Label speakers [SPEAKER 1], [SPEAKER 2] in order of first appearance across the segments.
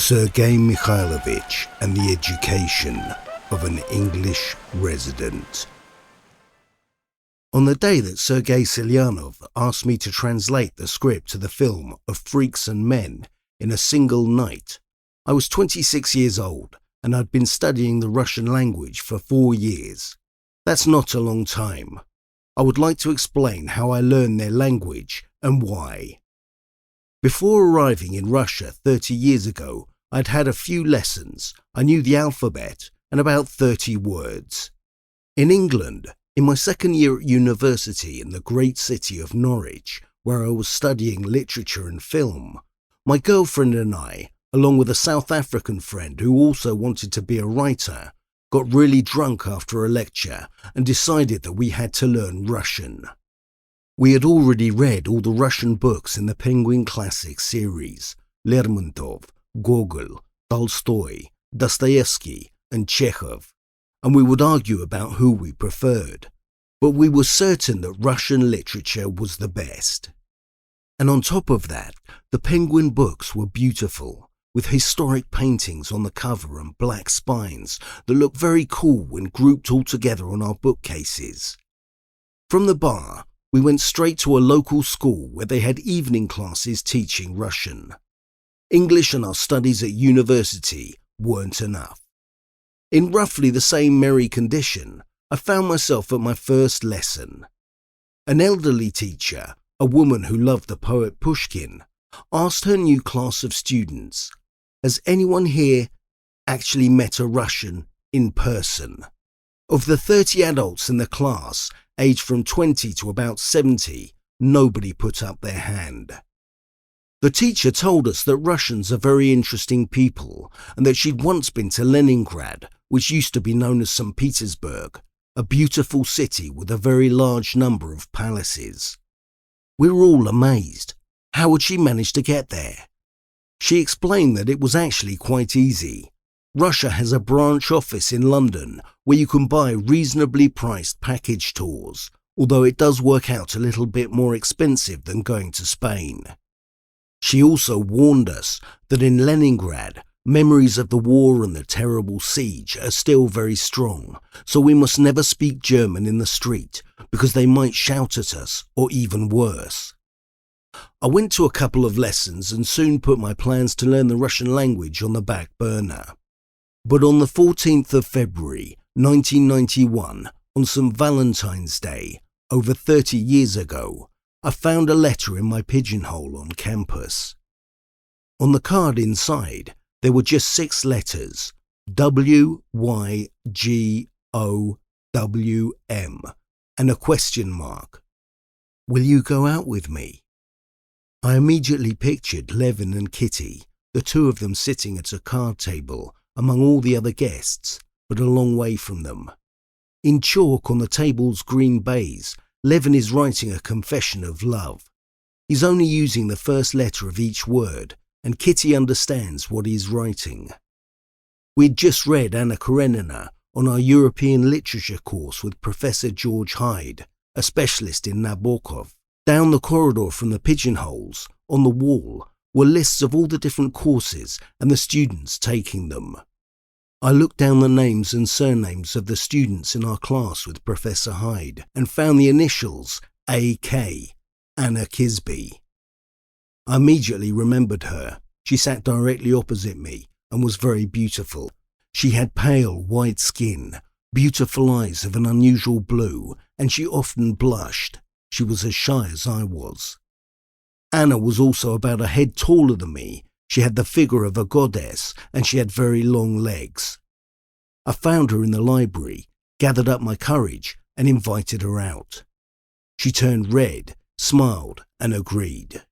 [SPEAKER 1] Sergei Mikhailovich and the Education of an English Resident. On the day that Sergei Selyanov asked me to translate the script to the film of Freaks and Men in a single night, I was 26 years old and I'd been studying the Russian language for 4 years. That's not a long time. I would like to explain how I learned their language and why. Before arriving in Russia 30 years ago, I'd had a few lessons. I knew the alphabet and about 30 words. In England, in my second year at university in the great city of Norwich, where I was studying literature and film, my girlfriend and I, along with a South African friend who also wanted to be a writer, got really drunk after a lecture and decided that we had to learn Russian. We had already read all the Russian books in the Penguin Classics series, Lermontov, Gogol, Tolstoy, Dostoevsky and Chekhov, and we would argue about who we preferred, but we were certain that Russian literature was the best. And on top of that, the Penguin books were beautiful, with historic paintings on the cover and black spines that looked very cool when grouped all together on our bookcases. From the bar, we went straight to a local school where they had evening classes teaching Russian. English and our studies at university weren't enough. In roughly the same merry condition, I found myself at my first lesson. An elderly teacher, a woman who loved the poet Pushkin, asked her new class of students, "Has anyone here actually met a Russian in person?" Of the 30 adults in the class, aged from 20 to about 70, nobody put up their hand. The teacher told us that Russians are very interesting people and that she'd once been to Leningrad, which used to be known as St. Petersburg, a beautiful city with a very large number of palaces. We were all amazed. How had she managed to get there? She explained that it was actually quite easy. Russia has a branch office in London where you can buy reasonably priced package tours, although it does work out a little bit more expensive than going to Spain. She also warned us that in Leningrad, memories of the war and the terrible siege are still very strong, so we must never speak German in the street because they might shout at us, or even worse. I went to a couple of lessons and soon put my plans to learn the Russian language on the back burner. But on the 14th of February 1991, on St. Valentine's Day, over 30 years ago, I found a letter in my pigeonhole on campus. On the card inside, there were just 6 letters, WYGOWM, and a question mark. "Will you go out with me?" I immediately pictured Levin and Kitty, the two of them sitting at a card table among all the other guests, but a long way from them. In chalk on the table's green baize, Levin is writing a confession of love. He's only using the first letter of each word, and Kitty understands what he's writing. We'd just read Anna Karenina on our European literature course with Professor George Hyde, a specialist in Nabokov. Down the corridor from the pigeonholes, on the wall, were lists of all the different courses and the students taking them. I looked down the names and surnames of the students in our class with Professor Hyde and found the initials AK, Anna Kisby. I immediately remembered her. She sat directly opposite me and was very beautiful. She had pale, white skin, beautiful eyes of an unusual blue, and she often blushed. She was as shy as I was. Anna was also about a head taller than me. She had the figure of a goddess and she had very long legs. I found her in the library, gathered up my courage and invited her out. She turned red, smiled and agreed.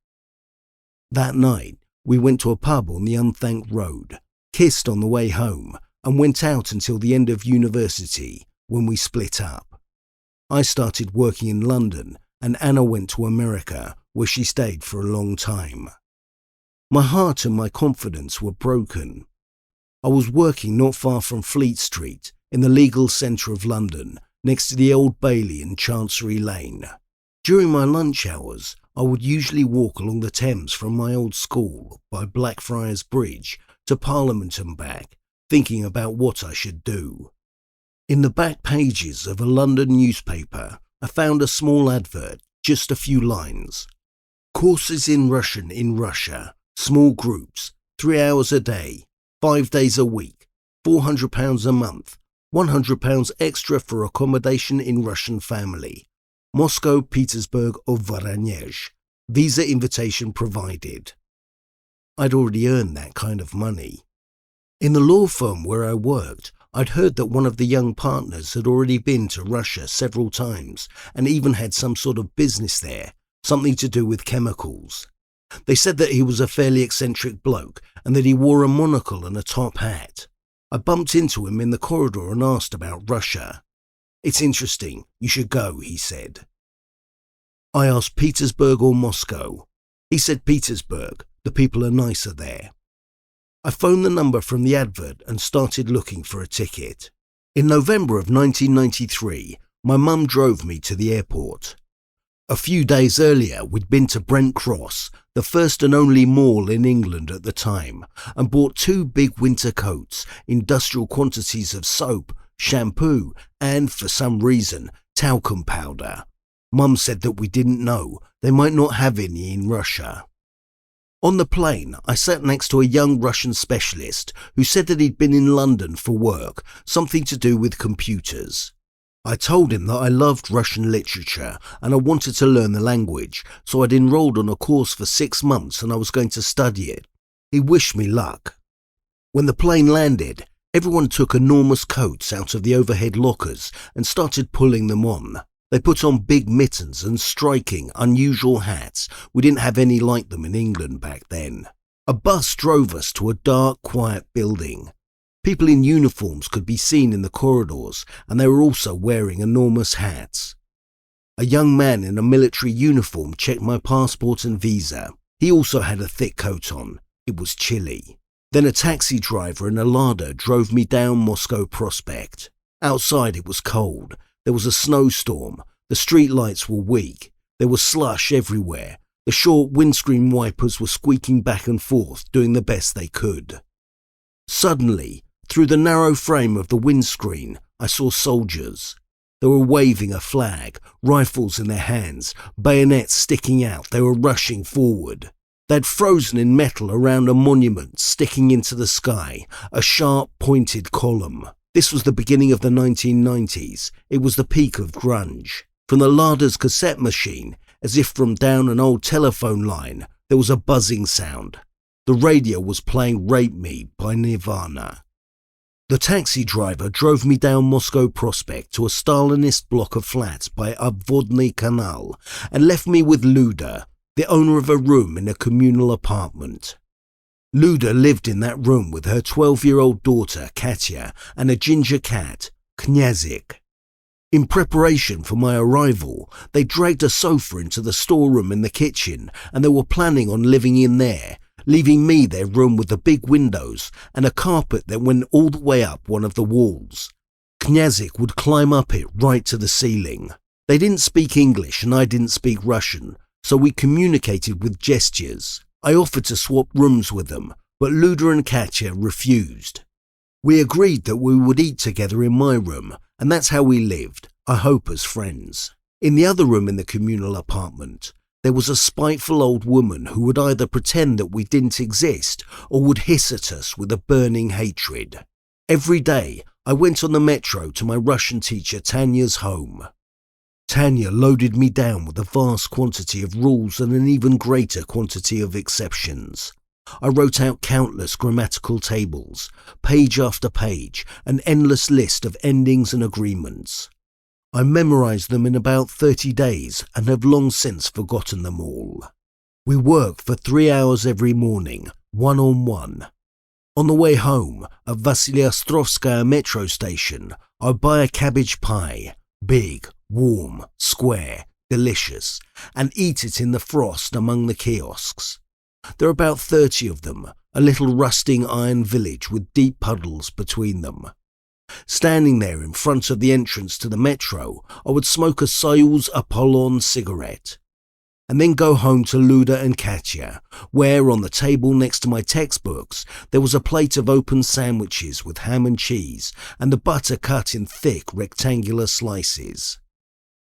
[SPEAKER 1] That night, we went to a pub on the Unthanked Road, kissed on the way home and went out until the end of university when we split up. I started working in London and Anna went to America, where she stayed for a long time. My heart and my confidence were broken. I was working not far from Fleet Street, in the legal centre of London, next to the Old Bailey and Chancery Lane. During my lunch hours, I would usually walk along the Thames from my old school by Blackfriars Bridge to to Parliament and back, thinking about what I should do. In the back pages of a London newspaper, I found a small advert, just a few lines. Courses in Russian in Russia, small groups, 3 hours a day, 5 days a week, £400 a month, £100 extra for accommodation in Russian family. Moscow, Petersburg or Voronezh. Visa invitation provided. I'd already earned that kind of money. In the law firm where I worked, I'd heard that one of the young partners had already been to Russia several times and even had some sort of business there, something to do with chemicals. They said that he was a fairly eccentric bloke and that he wore a monocle and a top hat. I bumped into him in the corridor and asked about Russia. It's interesting, you should go, he said. I asked Petersburg or Moscow. He said Petersburg, the people are nicer there. I phoned the number from the advert and started looking for a ticket. In November of 1993, my mum drove me to the airport. A few days earlier, we'd been to Brent Cross, the first and only mall in England at the time, and bought 2 big winter coats, industrial quantities of soap, shampoo, and, for some reason, talcum powder. Mum said that we didn't know, they might not have any in Russia. On the plane, I sat next to a young Russian specialist who said that he'd been in London for work, something to do with computers. I told him that I loved Russian literature and I wanted to learn the language, so I'd enrolled on a course for 6 months and I was going to study it. He wished me luck. When the plane landed, everyone took enormous coats out of the overhead lockers and started pulling them on. They put on big mittens and striking, unusual hats. We didn't have any like them in England back then. A bus drove us to a dark, quiet building. People in uniforms could be seen in the corridors, and they were also wearing enormous hats. A young man in a military uniform checked my passport and visa. He also had a thick coat on. It was chilly. Then a taxi driver in a Lada drove me down Moscow Prospect. Outside it was cold. There was a snowstorm. The street lights were weak. There was slush everywhere. The short windscreen wipers were squeaking back and forth, doing the best they could. Suddenly, through the narrow frame of the windscreen, I saw soldiers. They were waving a flag, rifles in their hands, bayonets sticking out. They were rushing forward. They'd frozen in metal around a monument sticking into the sky, a sharp, pointed column. This was the beginning of the 1990s. It was the peak of grunge. From the Lada's cassette machine, as if from down an old telephone line, there was a buzzing sound. The radio was playing Rape Me by Nirvana. The taxi driver drove me down Moscow Prospect to a Stalinist block of flats by Obvodny Canal and left me with Luda, the owner of a room in a communal apartment. Luda lived in that room with her 12-year-old daughter, Katya, and a ginger cat, Knyazik. In preparation for my arrival, they dragged a sofa into the storeroom in the kitchen and they were planning on living in there, leaving me their room with the big windows and a carpet that went all the way up one of the walls. Knyazik would climb up it right to the ceiling. They didn't speak English and I didn't speak Russian, so we communicated with gestures. I offered to swap rooms with them, but Luda and Katya refused. We agreed that we would eat together in my room, and that's how we lived, I hope as friends. In the other room in the communal apartment, there was a spiteful old woman who would either pretend that we didn't exist or would hiss at us with a burning hatred. Every day, I went on the metro to my Russian teacher Tanya's home. Tanya loaded me down with a vast quantity of rules and an even greater quantity of exceptions. I wrote out countless grammatical tables, page after page, an endless list of endings and agreements. I memorized them in about 30 days and have long since forgotten them all. We worked for 3 hours every morning, one-on-one. On the way home, at Vasiliostrovskaya metro station, I'd buy a cabbage pie, big, warm, square, delicious, and eat it in the frost among the kiosks. There are about 30 of them, a little rusting iron village with deep puddles between them. Standing there in front of the entrance to the metro, I would smoke a Soyuz Apollon cigarette. and then go home to Luda and Katya, where on the table next to my textbooks there was a plate of open sandwiches with ham and cheese and the butter cut in thick rectangular slices.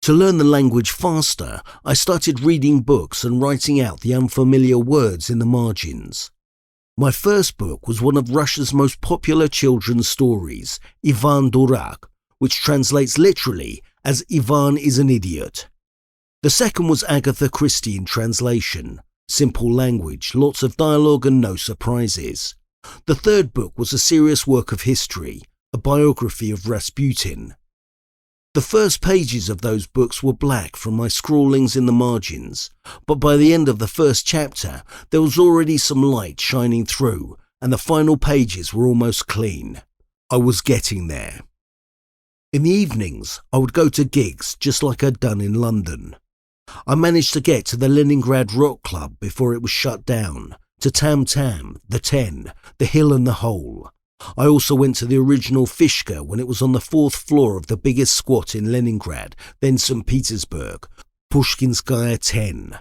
[SPEAKER 1] To learn the language faster, I started reading books and writing out the unfamiliar words in the margins. My first book was one of Russia's most popular children's stories, Ivan Durak, which translates literally as Ivan is an idiot. The second was Agatha Christie in translation, simple language, lots of dialogue and no surprises. The third book was a serious work of history, a biography of Rasputin. The first pages of those books were black from my scrawlings in the margins, but by the end of the first chapter there was already some light shining through and the final pages were almost clean. I was getting there. In the evenings, I would go to gigs just like I'd done in London. I managed to get to the Leningrad Rock Club before it was shut down, to Tam Tam, the Ten, the Hill and the Hole. I also went to the original Fishka when it was on the 4th floor of the biggest squat in Leningrad, then St. Petersburg, Pushkinskaya 10.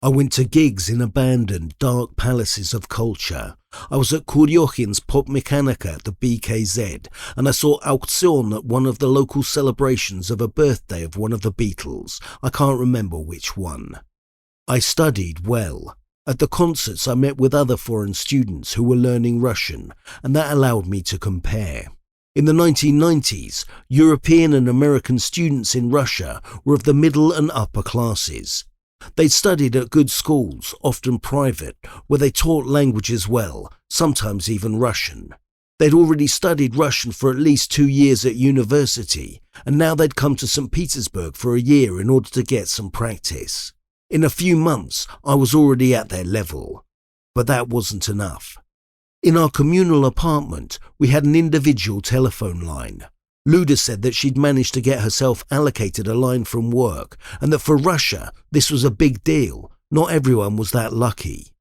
[SPEAKER 1] I went to gigs in abandoned, dark palaces of culture. I was at Kuryokhin's Pop Mechanica at the BKZ, and I saw Auktion at one of the local celebrations of a birthday of one of the Beatles. I can't remember which one. I studied well. At the concerts I met with other foreign students who were learning Russian, and that allowed me to compare. In the 1990s, European and American students in Russia were of the middle and upper classes. They'd studied at good schools, often private, where they taught languages well, sometimes even Russian. They'd already studied Russian for at least 2 years at university, and now they'd come to St. Petersburg for a year in order to get some practice. In a few months, I was already at their level. But that wasn't enough. In our communal apartment, we had an individual telephone line. Luda said that she'd managed to get herself allocated a line from work and that for Russia this was a big deal. Not everyone was that lucky.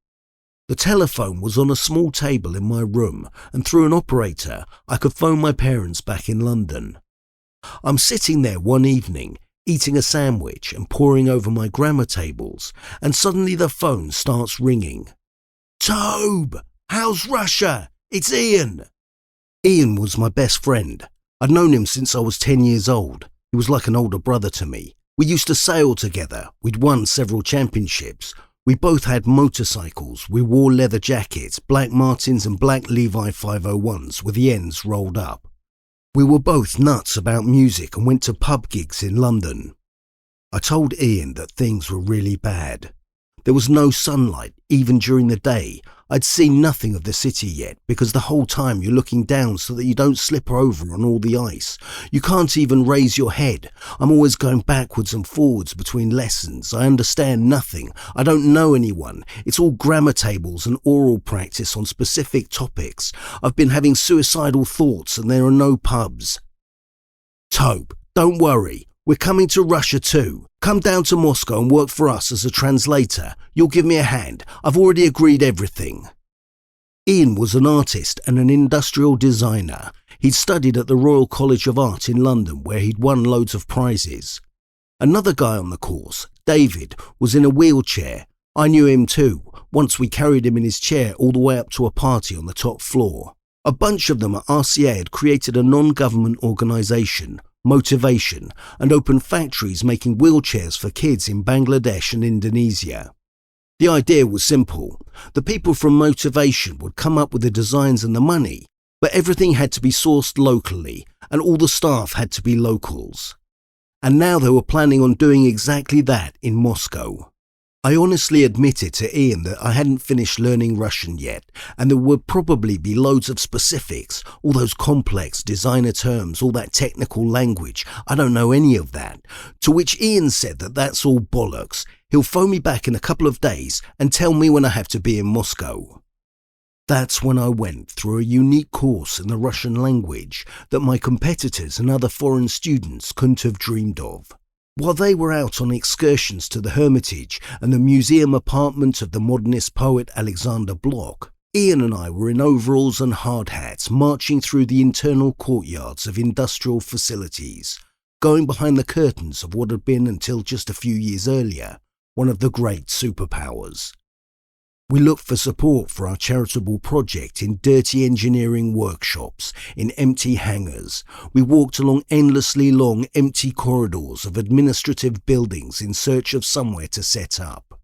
[SPEAKER 1] The telephone was on a small table in my room and through an operator I could phone my parents back in London. I'm sitting there one evening eating a sandwich and poring over my grammar tables and suddenly the phone starts ringing. "Tobe, how's Russia? It's Ian." Ian was my best friend. I'd known him since I was 10 years old. He was like an older brother to me. We used to sail together. We'd won several championships. We both had motorcycles. We wore leather jackets, black Martins and black Levi 501s with the ends rolled up. We were both nuts about music and went to pub gigs in London. I told Ian that things were really bad. There was no sunlight, even during the day. I'd seen nothing of the city yet because the whole time you're looking down so that you don't slip over on all the ice. You can't even raise your head. I'm always going backwards and forwards between lessons. I understand nothing. I don't know anyone. It's all grammar tables and oral practice on specific topics. I've been having suicidal thoughts and there are no pubs. "Tobe, don't worry. We're coming to Russia too. Come down to Moscow and work for us as a translator. You'll give me a hand. I've already agreed everything." Ian was an artist and an industrial designer. He'd studied at the Royal College of Art in London where he'd won loads of prizes. Another guy on the course, David, was in a wheelchair. I knew him too. Once we carried him in his chair all the way up to a party on the top floor. A bunch of them at RCA had created a non-government organisation, Motivation, and opened factories making wheelchairs for kids in Bangladesh and Indonesia. The idea was simple. The people from Motivation would come up with the designs and the money, but everything had to be sourced locally and all the staff had to be locals. And now they were planning on doing exactly that in Moscow. I honestly admitted to Ian that I hadn't finished learning Russian yet, and there would probably be loads of specifics, all those complex designer terms, all that technical language. I don't know any of that. To which Ian said that that's all bollocks. He'll phone me back in a couple of days and tell me when I have to be in Moscow. That's when I went through a unique course in the Russian language that my competitors and other foreign students couldn't have dreamed of. While they were out on excursions to the Hermitage and the museum apartment of the modernist poet Alexander Blok, Ian and I were in overalls and hard hats marching through the internal courtyards of industrial facilities, going behind the curtains of what had been, until just a few years earlier, one of the great superpowers. We looked for support for our charitable project in dirty engineering workshops, in empty hangars. We walked along endlessly long, empty corridors of administrative buildings in search of somewhere to set up.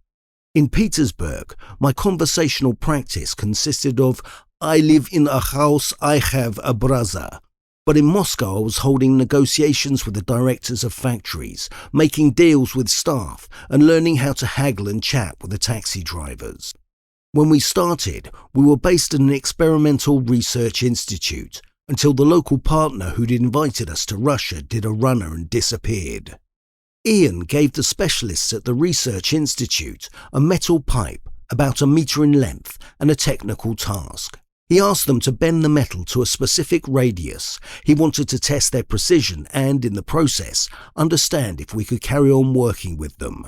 [SPEAKER 1] In Petersburg, my conversational practice consisted of, "I live in a house, I have a brother." But in Moscow, I was holding negotiations with the directors of factories, making deals with staff, and learning how to haggle and chat with the taxi drivers. When we started, we were based at an experimental research institute until the local partner who'd invited us to Russia did a runner and disappeared. Ian gave the specialists at the research institute a metal pipe about a metre in length and a technical task. He asked them to bend the metal to a specific radius. He wanted to test their precision and, in the process, understand if we could carry on working with them.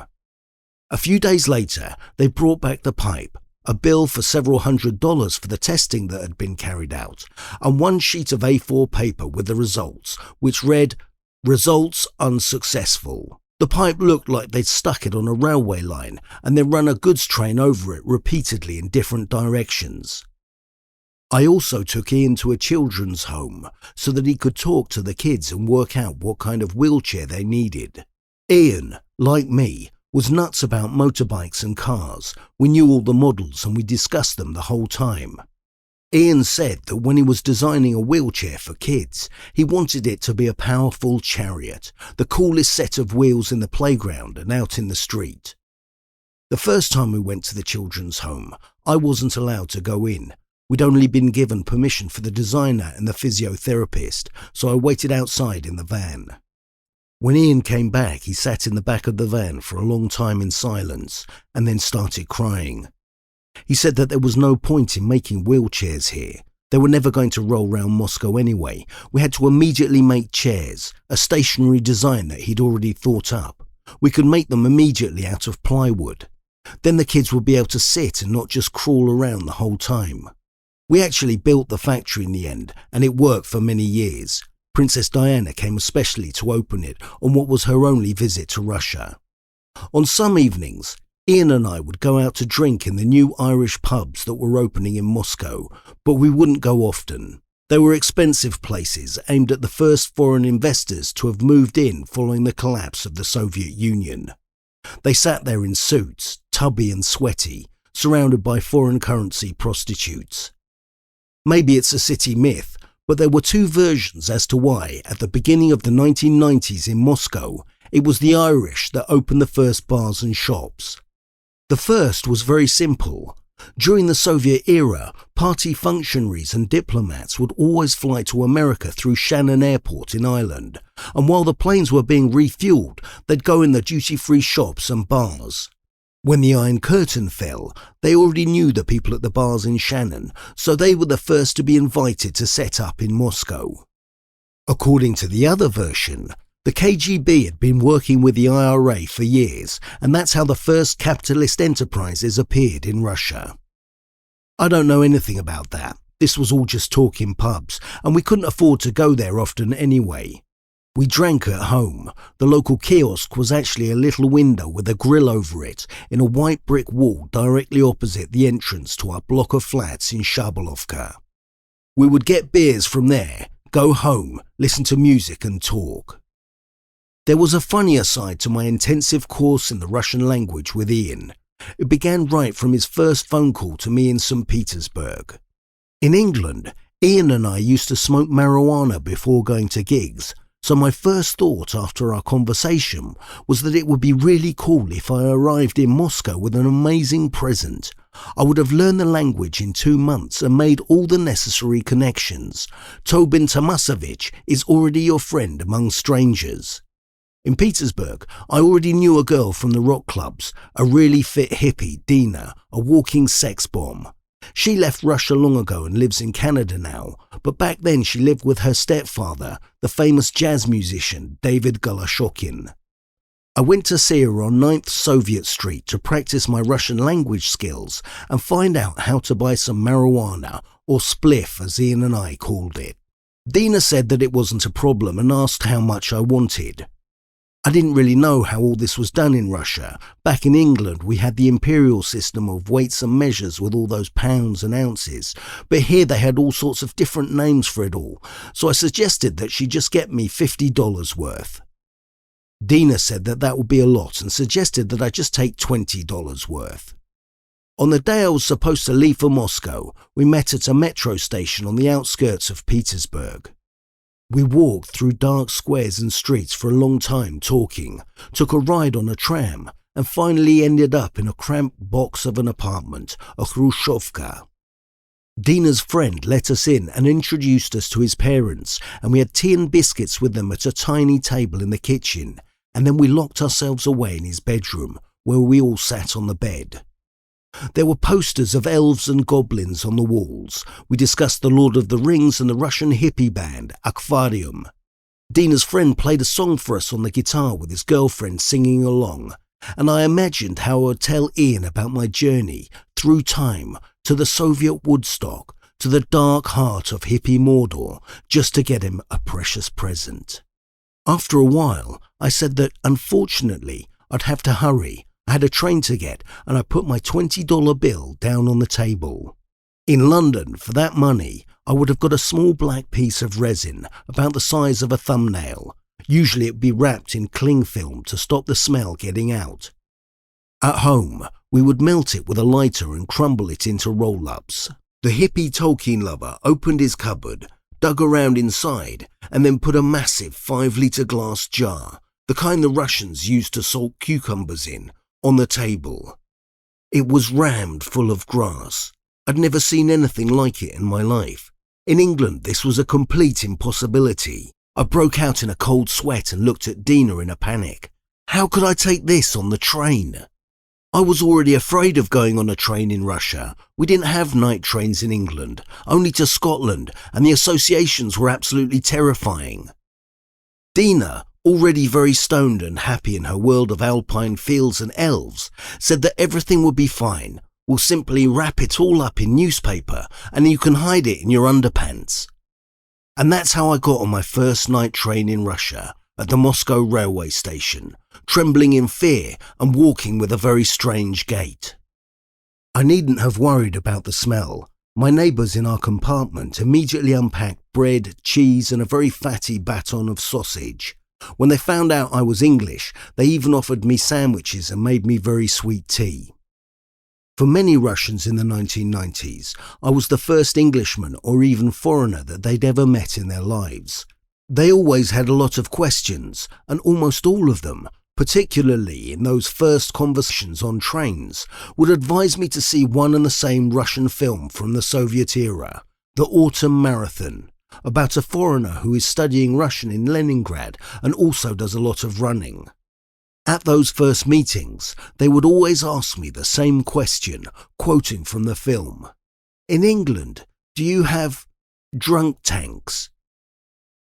[SPEAKER 1] A few days later, they brought back the pipe, a bill for several $100s for the testing that had been carried out, and one sheet of A4 paper with the results, which read, "Results unsuccessful." The pipe looked like they'd stuck it on a railway line and then run a goods train over it repeatedly in different directions. I also took Ian to a children's home so that he could talk to the kids and work out what kind of wheelchair they needed. Ian, like me, was nuts about motorbikes and cars. We knew all the models and we discussed them the whole time. Ian said that when he was designing a wheelchair for kids, he wanted it to be a powerful chariot, the coolest set of wheels in the playground and out in the street. The first time we went to the children's home, I wasn't allowed to go in. We'd only been given permission for the designer and the physiotherapist, so I waited outside in the van. When Ian came back, he sat in the back of the van for a long time in silence and then started crying. He said that there was no point in making wheelchairs here. They were never going to roll round Moscow anyway. We had to immediately make chairs, a stationary design that he'd already thought up. We could make them immediately out of plywood. Then the kids would be able to sit and not just crawl around the whole time. We actually built the factory in the end, and it worked for many years. Princess Diana came especially to open it on what was her only visit to Russia. On some evenings, Ian and I would go out to drink in the new Irish pubs that were opening in Moscow, but we wouldn't go often. They were expensive places aimed at the first foreign investors to have moved in following the collapse of the Soviet Union. They sat there in suits, tubby and sweaty, surrounded by foreign currency prostitutes. Maybe it's a city myth, but there were two versions as to why, at the beginning of the 1990s in Moscow, it was the Irish that opened the first bars and shops. The first was very simple. During the Soviet era, party functionaries and diplomats would always fly to America through Shannon Airport in Ireland, and while the planes were being refueled, they'd go in the duty-free shops and bars. When the Iron Curtain fell, they already knew the people at the bars in Shannon, so they were the first to be invited to set up in Moscow. According to the other version, the KGB had been working with the IRA for years, and that's how the first capitalist enterprises appeared in Russia. I don't know anything about that. This was all just talk in pubs, and we couldn't afford to go there often anyway. We drank at home. The local kiosk was actually a little window with a grill over it in a white brick wall directly opposite the entrance to our block of flats in Shabalovka. We would get beers from there, go home, listen to music and talk. There was a funnier side to my intensive course in the Russian language with Ian. It began right from his first phone call to me in St. Petersburg. In England, Ian and I used to smoke marijuana before going to gigs, so my first thought after our conversation was that it would be really cool if I arrived in Moscow with an amazing present. I would have learned the language in 2 months and made all the necessary connections. Tobin Tomasovich is already your friend among strangers. In Petersburg, I already knew a girl from the rock clubs, a really fit hippie, Dina, a walking sex bomb. She left Russia long ago and lives in Canada now, but back then she lived with her stepfather, the famous jazz musician David Goloshokin. I went to see her on 9th Soviet Street to practice my Russian language skills and find out how to buy some marijuana, or spliff as Ian and I called it. Dina said that it wasn't a problem and asked how much I wanted. I didn't really know how all this was done in Russia. Back in England, we had the imperial system of weights and measures with all those pounds and ounces, but here they had all sorts of different names for it all, so I suggested that she just get me $50 worth. Dina said that that would be a lot and suggested that I just take $20 worth. On the day I was supposed to leave for Moscow, we met at a metro station on the outskirts of Petersburg. We walked through dark squares and streets for a long time talking, took a ride on a tram, and finally ended up in a cramped box of an apartment, a Khrushchevka. Dina's friend let us in and introduced us to his parents, and we had tea and biscuits with them at a tiny table in the kitchen, and then we locked ourselves away in his bedroom, where we all sat on the bed. There were posters of elves and goblins on the walls. We discussed The Lord of the Rings and the Russian hippie band, Aquarium. Dina's friend played a song for us on the guitar with his girlfriend singing along, and I imagined how I would tell Ian about my journey through time to the Soviet Woodstock, to the dark heart of hippie Mordor, just to get him a precious present. After a while, I said that, unfortunately, I'd have to hurry. I had a train to get, and I put my $20 bill down on the table. In London, for that money, I would have got a small black piece of resin, about the size of a thumbnail. Usually it would be wrapped in cling film to stop the smell getting out. At home, we would melt it with a lighter and crumble it into roll-ups. The hippie Tolkien lover opened his cupboard, dug around inside, and then put a massive 5-litre glass jar, the kind the Russians used to salt cucumbers in, on the table. It was rammed full of grass. I'd never seen anything like it in my life. In England, this was a complete impossibility. I broke out in a cold sweat and looked at Dina in a panic. How could I take this on the train? I was already afraid of going on a train in Russia. We didn't have night trains in England, only to Scotland, and the associations were absolutely terrifying. Dina, already very stoned and happy in her world of alpine fields and elves, said that everything would be fine. We'll simply wrap it all up in newspaper and you can hide it in your underpants. And that's how I got on my first night train in Russia, at the Moscow railway station, trembling in fear and walking with a very strange gait. I needn't have worried about the smell. My neighbours in our compartment immediately unpacked bread, cheese and a very fatty baton of sausage. When they found out I was English, they even offered me sandwiches and made me very sweet tea. For many Russians in the 1990s, I was the first Englishman or even foreigner that they'd ever met in their lives. They always had a lot of questions, and almost all of them, particularly in those first conversations on trains, would advise me to see one and the same Russian film from the Soviet era, The Autumn Marathon, about a foreigner who is studying Russian in Leningrad and also does a lot of running. At those first meetings, they would always ask me the same question, quoting from the film. In England, do you have drunk tanks?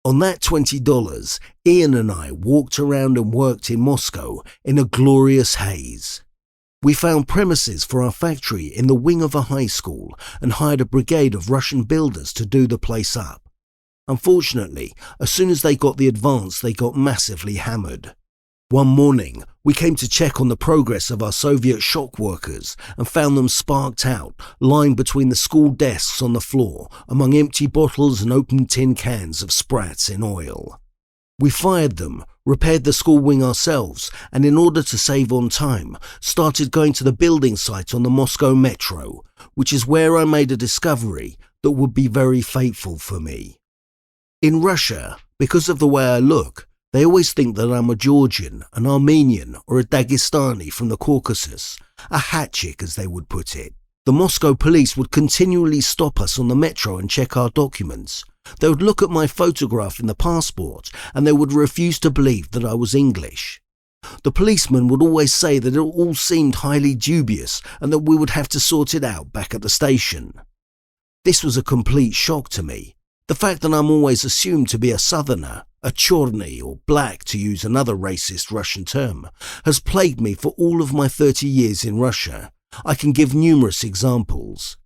[SPEAKER 1] On that $20, Ian and I walked around and worked in Moscow in a glorious haze. We found premises for our factory in the wing of a high school and hired a brigade of Russian builders to do the place up. Unfortunately, as soon as they got the advance, they got massively hammered. One morning, we came to check on the progress of our Soviet shock workers and found them sparked out, lying between the school desks on the floor, among empty bottles and open tin cans of sprats in oil. We fired them, repaired the school wing ourselves, and in order to save on time, started going to the building site on the Moscow metro, which is where I made a discovery that would be very fateful for me. In Russia, because of the way I look, they always think that I'm a Georgian, an Armenian or a Dagestani from the Caucasus, a hat chick as they would put it. The Moscow police would continually stop us on the metro and check our documents. They would look at my photograph in the passport and they would refuse to believe that I was English. The policeman would always say that it all seemed highly dubious and that we would have to sort it out back at the station. This was a complete shock to me. The fact that I'm always assumed to be a southerner, a chorny or black to use another racist Russian term, has plagued me for all of my 30 years in Russia. I can give numerous examples.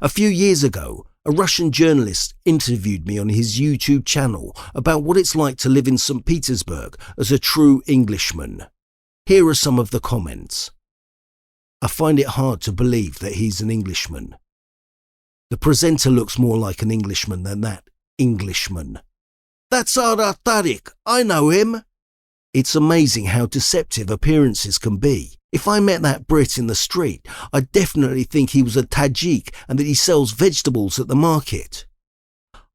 [SPEAKER 1] A few years ago, A Russian journalist interviewed me on his YouTube channel about what it's like to live in St. Petersburg as a true Englishman. Here are some of the comments. I find it hard to believe that he's an Englishman. The presenter looks more like an Englishman than that Englishman. That's Ara Tariq, I know him. It's amazing how deceptive appearances can be. If I met that Brit in the street, I'd definitely think he was a Tajik and that he sells vegetables at the market.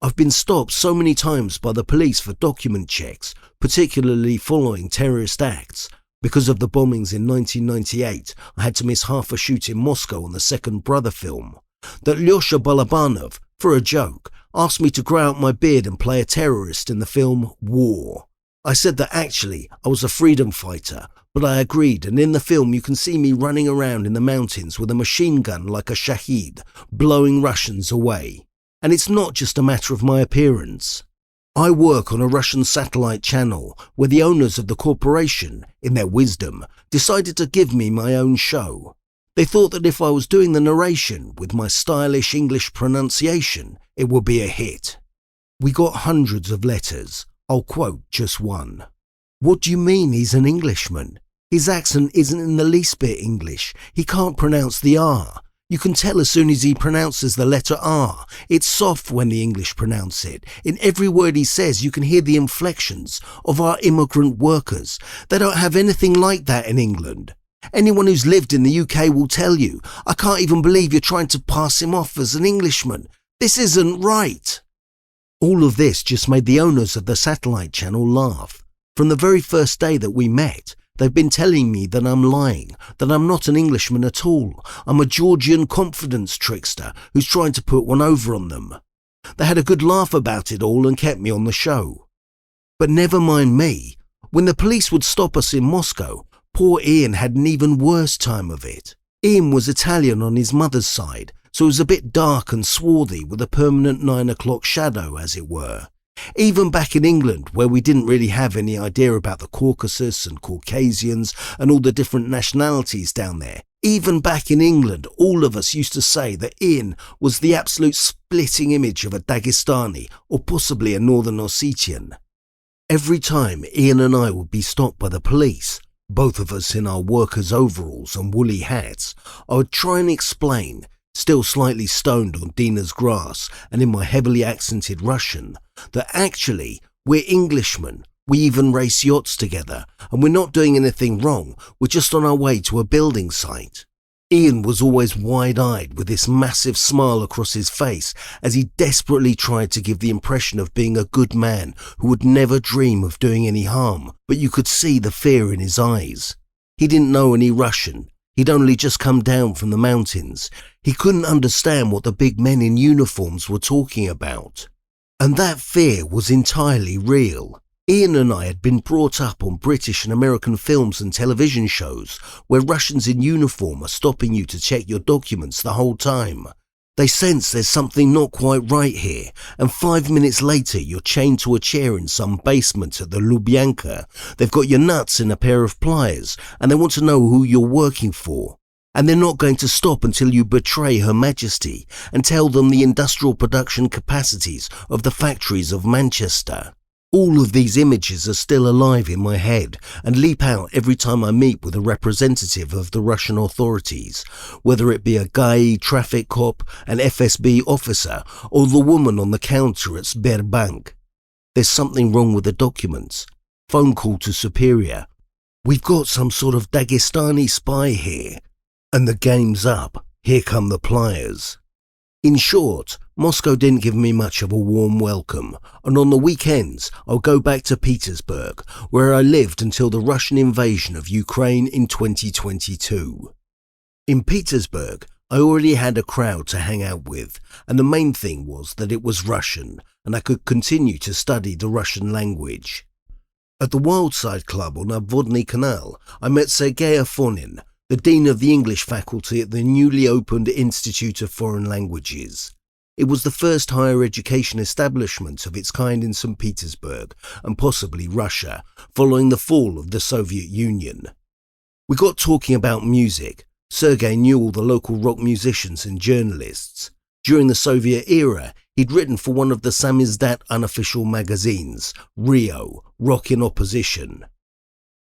[SPEAKER 1] I've been stopped so many times by the police for document checks, particularly following terrorist acts. Because of the bombings in 1998, I had to miss half a shoot in Moscow on the second Brother film. That Alexei Balabanov, for a joke, asked me to grow out my beard and play a terrorist in the film War. I said that actually I was a freedom fighter, but I agreed, and in the film you can see me running around in the mountains with a machine gun like a shaheed, blowing Russians away. And it's not just a matter of my appearance. I work on a Russian satellite channel where the owners of the corporation, in their wisdom, decided to give me my own show. They thought that if I was doing the narration with my stylish English pronunciation, it would be a hit. We got hundreds of letters. I'll quote just one. What do you mean he's an Englishman? His accent isn't in the least bit English. He can't pronounce the R. You can tell as soon as he pronounces the letter R. It's soft when the English pronounce it. In every word he says, you can hear the inflections of our immigrant workers. They don't have anything like that in England. Anyone who's lived in the UK will tell you, I can't even believe you're trying to pass him off as an Englishman. This isn't right. All of this just made the owners of the satellite channel laugh. From the very first day that we met, they've been telling me that I'm lying, that I'm not an Englishman at all. I'm a Georgian confidence trickster who's trying to put one over on them. They had a good laugh about it all and kept me on the show. But never mind me. When the police would stop us in Moscow, poor Ian had an even worse time of it. Ian was Italian on his mother's side, so it was a bit dark and swarthy with a permanent 9 o'clock shadow, as it were. Even back in England, where we didn't really have any idea about the Caucasus and Caucasians and all the different nationalities down there, even back in England, all of us used to say that Ian was the absolute splitting image of a Dagestani or possibly a Northern Ossetian. Every time Ian and I would be stopped by the police, both of us in our workers' overalls and woolly hats, I would try and explain, still slightly stoned on Dina's grass and in my heavily accented Russian, that actually we're Englishmen, we even race yachts together, and we're not doing anything wrong, we're just on our way to a building site. Ian was always wide-eyed with this massive smile across his face as he desperately tried to give the impression of being a good man who would never dream of doing any harm, but you could see the fear in his eyes. He didn't know any Russian. He'd only just come down from the mountains. He couldn't understand what the big men in uniforms were talking about. And that fear was entirely real. Ian and I had been brought up on British and American films and television shows where Russians in uniform are stopping you to check your documents the whole time. They sense there's something not quite right here, and 5 minutes later you're chained to a chair in some basement at the Lubyanka. They've got your nuts in a pair of pliers, and they want to know who you're working for. And they're not going to stop until you betray Her Majesty and tell them the industrial production capacities of the factories of Manchester. All of these images are still alive in my head and leap out every time I meet with a representative of the Russian authorities, whether it be a GAI traffic cop, an FSB officer, or the woman on the counter at Sberbank. There's something wrong with the documents. Phone call to superior. We've got some sort of Dagestani spy here. And the game's up. Here come the pliers. In short, Moscow didn't give me much of a warm welcome, and on the weekends I'll go back to Petersburg, where I lived until the Russian invasion of Ukraine in 2022. In Petersburg, I already had a crowd to hang out with, and the main thing was that it was Russian, and I could continue to study the Russian language. At the Wildside Club on Obvodny Canal, I met Sergei Mikhailovich, the Dean of the English faculty at the newly opened Institute of Foreign Languages. It was the first higher education establishment of its kind in St. Petersburg, and possibly Russia, following the fall of the Soviet Union. We got talking about music. Sergei knew all the local rock musicians and journalists. During the Soviet era, he'd written for one of the samizdat unofficial magazines, Rio, Rock in Opposition.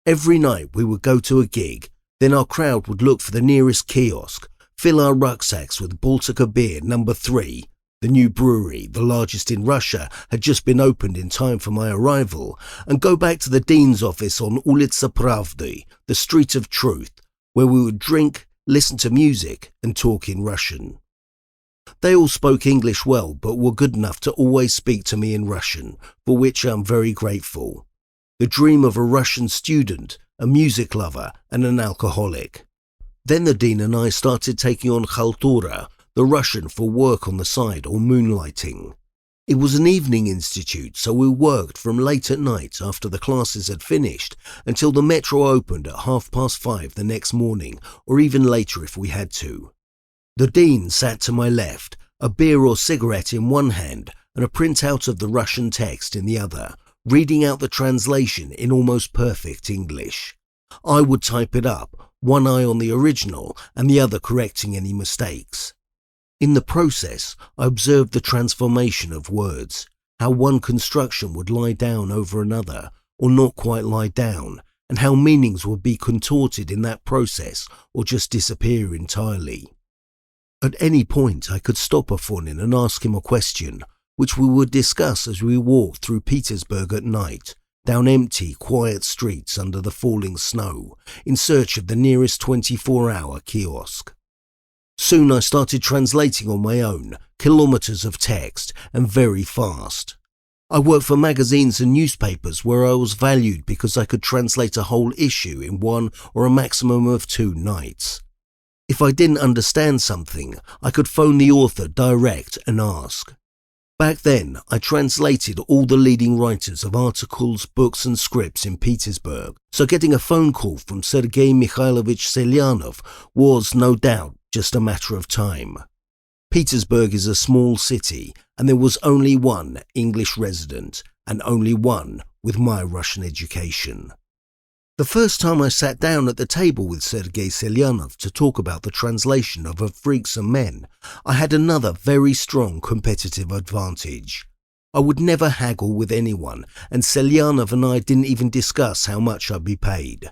[SPEAKER 1] Every night we would go to a gig, then our crowd would look for the nearest kiosk, fill our rucksacks with Baltica beer No. 3. The new brewery, the largest in Russia, had just been opened in time for my arrival, and go back to the dean's office on Ulitsa Pravdy, the Street of Truth, where we would drink, listen to music, and talk in Russian. They all spoke English well, but were good enough to always speak to me in Russian, for which I'm very grateful. The dream of a Russian student, a music lover, and an alcoholic. Then the dean and I started taking on Khaltura, the Russian for work on the side or moonlighting. It was an evening institute, so we worked from late at night after the classes had finished until the metro opened at 5:30 the next morning, or even later if we had to. The dean sat to my left, a beer or cigarette in one hand and a printout of the Russian text in the other, reading out the translation in almost perfect English. I would type it up, one eye on the original and the other correcting any mistakes. In the process, I observed the transformation of words, how one construction would lie down over another, or not quite lie down, and how meanings would be contorted in that process or just disappear entirely. At any point, I could stop Afonin and ask him a question, which we would discuss as we walked through Petersburg at night, down empty, quiet streets under the falling snow, in search of the nearest 24-hour kiosk. Soon I started translating on my own, kilometers of text, and very fast. I worked for magazines and newspapers where I was valued because I could translate a whole issue in 1 or a maximum of 2 nights. If I didn't understand something, I could phone the author direct and ask. Back then, I translated all the leading writers of articles, books and scripts in Petersburg, so getting a phone call from Sergei Mikhailovich Selyanov was, no doubt, just a matter of time. Petersburg is a small city, and there was only one English resident, and only one with my Russian education. The first time I sat down at the table with Sergei Selyanov to talk about the translation of Of Freaks and Men, I had another very strong competitive advantage. I would never haggle with anyone, and Selyanov and I didn't even discuss how much I'd be paid.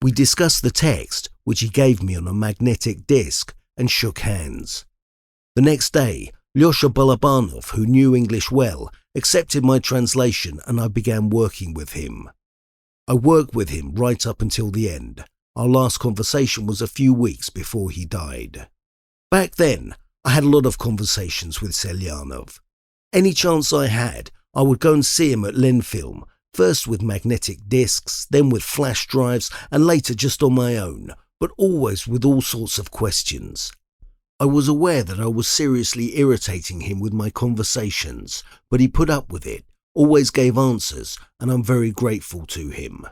[SPEAKER 1] We discussed the text, which he gave me on a magnetic disc, and shook hands. The next day, Alexei Balabanov, who knew English well, accepted my translation and I began working with him. I worked with him right up until the end. Our last conversation was a few weeks before he died. Back then, I had a lot of conversations with Selyanov. Any chance I had, I would go and see him at Lenfilm, first with magnetic discs, then with flash drives, and later just on my own, but always with all sorts of questions. I was aware that I was seriously irritating him with my conversations, but he put up with it, always gave answers, and I'm very grateful to him.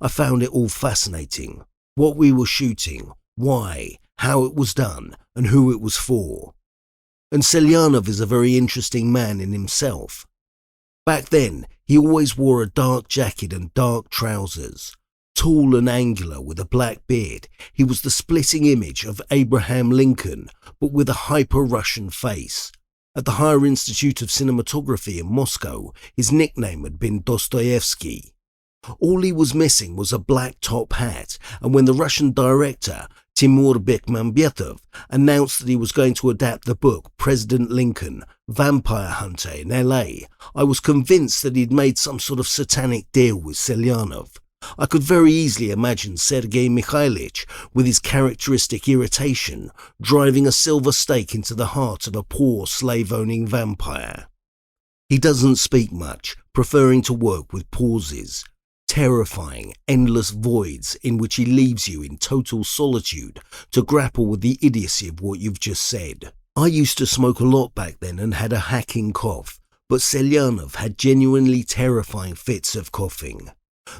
[SPEAKER 1] I found it all fascinating. What we were shooting, why, how it was done, and who it was for. And Selyanov is a very interesting man in himself. Back then, he always wore a dark jacket and dark trousers. Tall and angular with a black beard, he was the splitting image of Abraham Lincoln, but with a hyper-Russian face. At the Higher Institute of Cinematography in Moscow, his nickname had been Dostoevsky. All he was missing was a black top hat, and when the Russian director, Timur Bekmambetov, announced that he was going to adapt the book President Lincoln, Vampire Hunter in LA, I was convinced that he'd made some sort of satanic deal with Selyanov. I could very easily imagine Sergei Mikhailovich, with his characteristic irritation, driving a silver stake into the heart of a poor slave-owning vampire. He doesn't speak much, preferring to work with pauses. Terrifying, endless voids in which he leaves you in total solitude to grapple with the idiocy of what you've just said. I used to smoke a lot back then and had a hacking cough, but Selyanov had genuinely terrifying fits of coughing.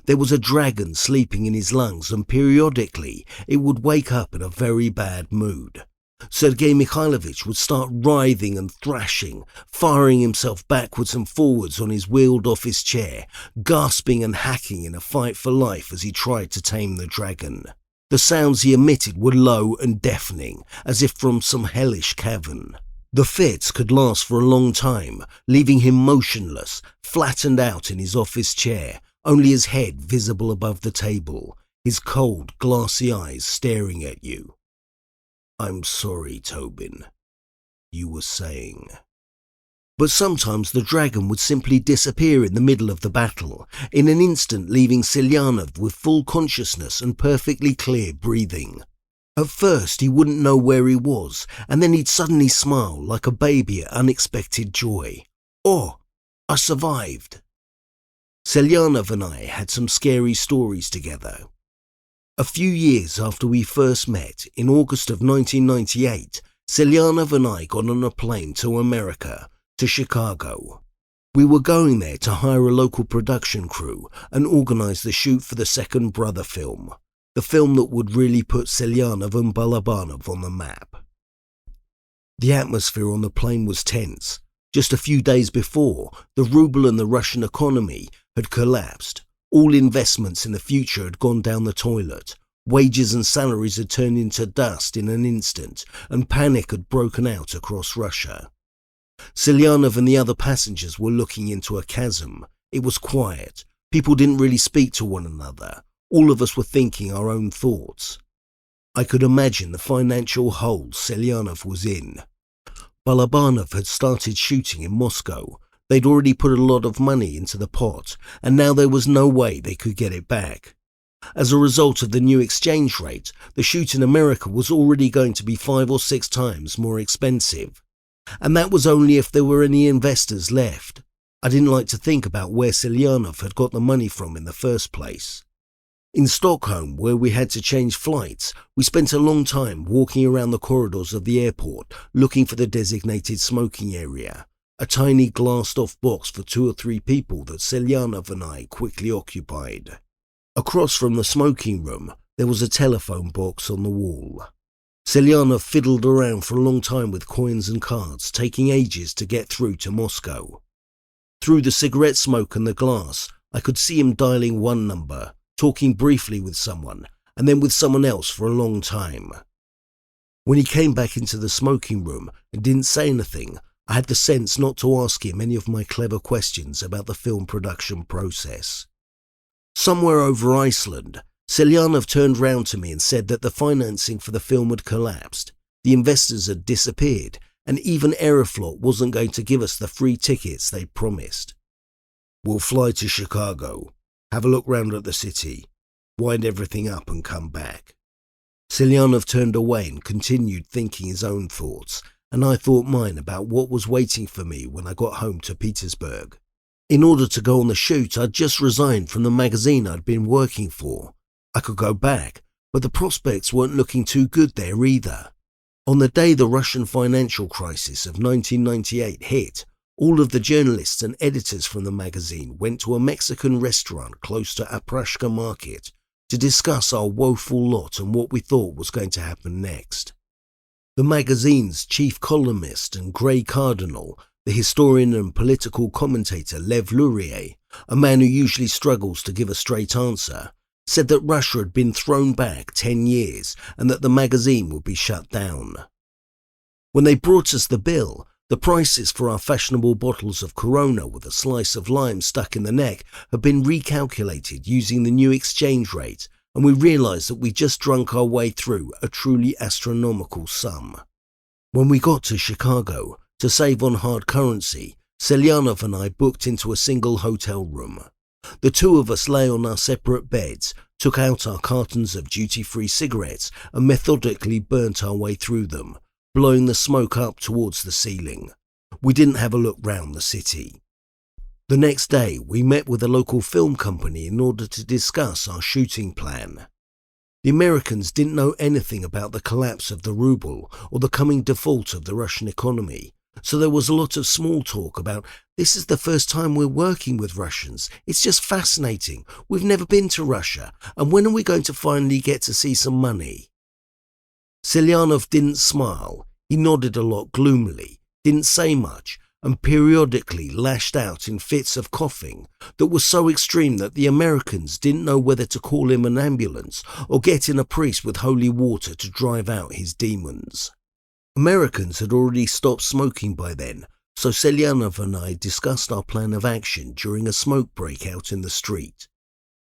[SPEAKER 1] There was a dragon sleeping in his lungs, and periodically it would wake up in a very bad mood. Sergei Mikhailovich would start writhing and thrashing, firing himself backwards and forwards on his wheeled office chair, gasping and hacking in a fight for life as he tried to tame the dragon. The sounds he emitted were low and deafening, as if from some hellish cavern. The fits could last for a long time, leaving him motionless, flattened out in his office chair, only his head visible above the table, his cold, glassy eyes staring at you. "I'm sorry, Tobin," you were saying. But sometimes the dragon would simply disappear in the middle of the battle, in an instant leaving Selyanov with full consciousness and perfectly clear breathing. At first he wouldn't know where he was, and then he'd suddenly smile like a baby at unexpected joy. "Oh, I survived." Selyanov and I had some scary stories together. A few years after we first met, in August of 1998, Selyanov and I got on a plane to America, to Chicago. We were going there to hire a local production crew and organise the shoot for the second Brother film, the film that would really put Selyanov and Balabanov on the map. The atmosphere on the plane was tense. Just a few days before, the ruble and the Russian economy had collapsed. All investments in the future had gone down the toilet. Wages and salaries had turned into dust in an instant, and panic had broken out across Russia. Selyanov and the other passengers were looking into a chasm. It was quiet. People didn't really speak to one another. All of us were thinking our own thoughts. I could imagine the financial hole Selyanov was in. Balabanov had started shooting in Moscow. They'd already put a lot of money into the pot, and now there was no way they could get it back. As a result of the new exchange rate, the shoot in America was already going to be 5 or 6 times more expensive. And that was only if there were any investors left. I didn't like to think about where Selyanov had got the money from in the first place. In Stockholm, where we had to change flights, we spent a long time walking around the corridors of the airport looking for the designated smoking area, a tiny glassed-off box for 2 or 3 people that Selyanov and I quickly occupied. Across from the smoking room, there was a telephone box on the wall. Selyanov fiddled around for a long time with coins and cards, taking ages to get through to Moscow. Through the cigarette smoke and the glass, I could see him dialing one number, talking briefly with someone, and then with someone else for a long time. When he came back into the smoking room and didn't say anything, I had the sense not to ask him any of my clever questions about the film production process. Somewhere over Iceland, Selyanov turned round to me and said that the financing for the film had collapsed, the investors had disappeared, and even Aeroflot wasn't going to give us the free tickets they'd promised. "We'll fly to Chicago, have a look round at the city, wind everything up and come back." Selyanov turned away and continued thinking his own thoughts, and I thought mine about what was waiting for me when I got home to Petersburg. In order to go on the shoot, I'd just resigned from the magazine I'd been working for. I could go back, but the prospects weren't looking too good there either. On the day the Russian financial crisis of 1998 hit, all of the journalists and editors from the magazine went to a Mexican restaurant close to Aprashka Market to discuss our woeful lot and what we thought was going to happen next. The magazine's chief columnist and grey cardinal, the historian and political commentator Lev Luria, a man who usually struggles to give a straight answer, said that Russia had been thrown back 10 years and that the magazine would be shut down. When they brought us the bill, the prices for our fashionable bottles of Corona with a slice of lime stuck in the neck had been recalculated using the new exchange rate, and we realised that we just drunk our way through a truly astronomical sum. When we got to Chicago, to save on hard currency, Selyanov and I booked into a single hotel room. The two of us lay on our separate beds, took out our cartons of duty-free cigarettes and methodically burnt our way through them, blowing the smoke up towards the ceiling. We didn't have a look round the city. The next day, we met with a local film company in order to discuss our shooting plan. The Americans didn't know anything about the collapse of the ruble or the coming default of the Russian economy, so there was a lot of small talk about, "This is the first time we're working with Russians. It's just fascinating. We've never been to Russia. And when are we going to finally get to see some money?" Selyanov didn't smile. He nodded a lot gloomily, didn't say much, and periodically lashed out in fits of coughing that was so extreme that the Americans didn't know whether to call him an ambulance or get in a priest with holy water to drive out his demons. Americans had already stopped smoking by then, so Selyanov and I discussed our plan of action during a smoke break out in the street.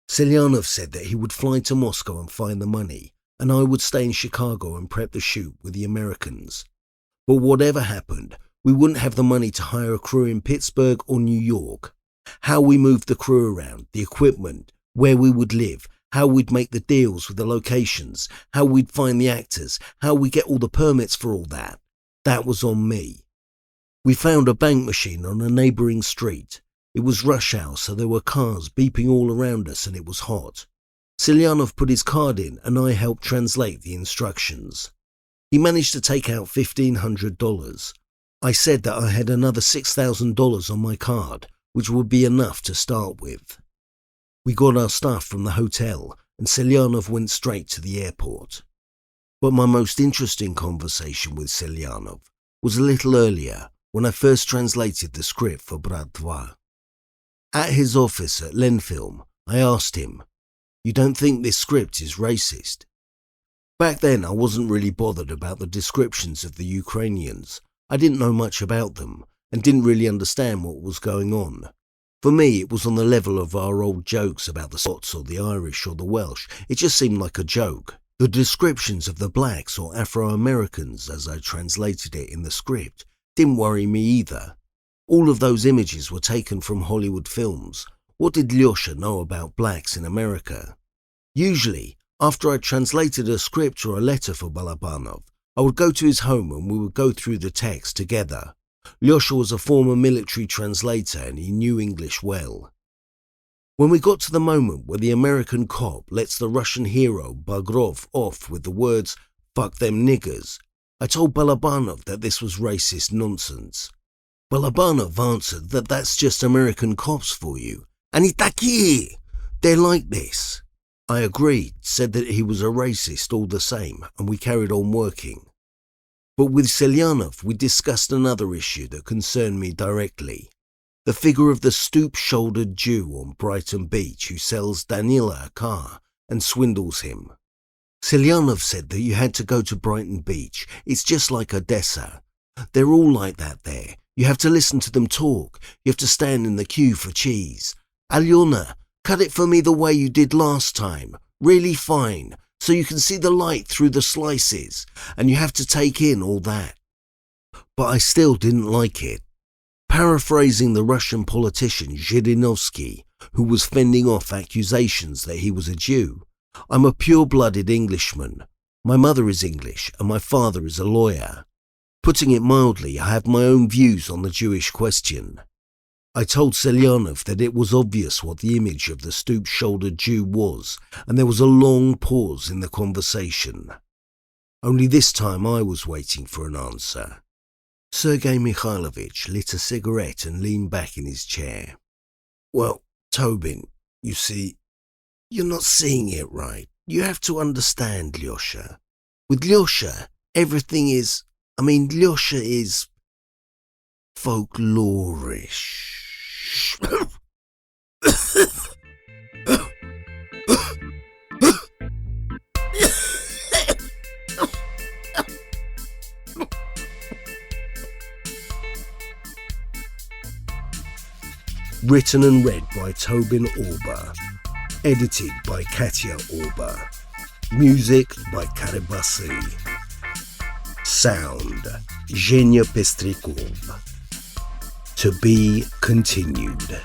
[SPEAKER 1] Selyanov said that he would fly to Moscow and find the money, and I would stay in Chicago and prep the shoot with the Americans. But whatever happened, we wouldn't have the money to hire a crew in Pittsburgh or New York. How we moved the crew around, the equipment, where we would live, how we'd make the deals with the locations, how we'd find the actors, how we get all the permits for all that. That was on me. We found a bank machine on a neighbouring street. It was rush hour, so there were cars beeping all around us and it was hot. Selyanov put his card in and I helped translate the instructions. He managed to take out $1,500. I said that I had another $6,000 on my card, which would be enough to start with. We got our stuff from the hotel and Selyanov went straight to the airport. But my most interesting conversation with Selyanov was a little earlier, when I first translated the script for Brat-Dva. At his office at Lenfilm, I asked him, "You don't think this script is racist?" Back then I wasn't really bothered about the descriptions of the Ukrainians. I didn't know much about them and didn't really understand what was going on. For me, it was on the level of our old jokes about the Scots or the Irish or the Welsh. It just seemed like a joke. The descriptions of the blacks or Afro-Americans, as I translated it in the script, didn't worry me either. All of those images were taken from Hollywood films. What did Lyosha know about blacks in America? Usually, after I translated a script or a letter for Balabanov, I would go to his home and we would go through the text together. Lyosha was a former military translator and he knew English well. When we got to the moment where the American cop lets the Russian hero Bagrov off with the words, "Fuck them niggers," I told Balabanov that this was racist nonsense. Balabanov answered that that's just American cops for you. And taki! They're like this. I agreed, said that he was a racist all the same, and we carried on working. But with Selyanov, we discussed another issue that concerned me directly. The figure of the stoop-shouldered Jew on Brighton Beach who sells Danila a car and swindles him. Selyanov said that you had to go to Brighton Beach. It's just like Odessa. They're all like that there. You have to listen to them talk. You have to stand in the queue for cheese. Alyona, cut it for me the way you did last time. Really fine, so you can see the light through the slices, and you have to take in all that. But I still didn't like it. Paraphrasing the Russian politician Zhirinovsky, who was fending off accusations that he was a Jew, I'm a pure-blooded Englishman. My mother is English and my father is a lawyer. Putting it mildly, I have my own views on the Jewish question. I told Selyanov that it was obvious what the image of the stoop-shouldered Jew was, and there was a long pause in the conversation. Only this time I was waiting for an answer. Sergei Mikhailovich lit a cigarette and leaned back in his chair. "Well, Tobin, you see, you're not seeing it right. You have to understand, Lyosha. With Lyosha, everything is... Lyosha is... folklorish." Written and read by Tobin Orba. Edited by Katya Orba. Music by Karabasi. Sound, Zhenya Pestrikov. To be continued.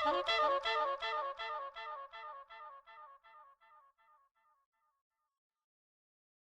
[SPEAKER 2] Thank you.